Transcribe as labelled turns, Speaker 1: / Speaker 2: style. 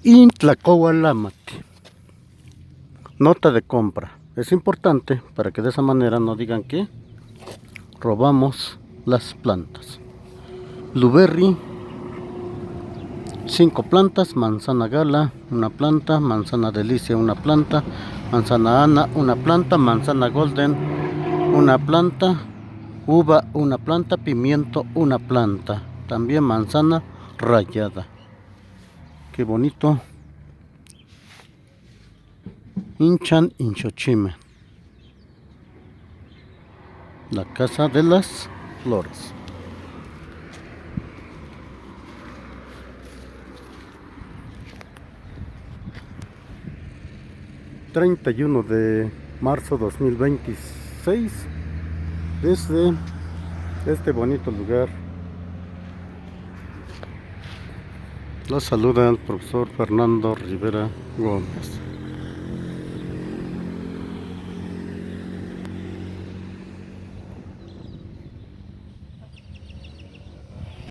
Speaker 1: Intlacoalamati. Nota de compra. Es importante para que de esa manera no digan que robamos las plantas. Blueberry, 5 plantas. Manzana gala, una planta. Manzana delicia, una planta. Manzana ana, una planta. Manzana golden, una planta. Uva, una planta. Pimiento, una planta. También manzana rallada. Qué bonito. Inchan Inchochime, la casa de las flores. ...31 de marzo 2026... desde este bonito lugar los saluda el profesor Fernando Rivera Gómez.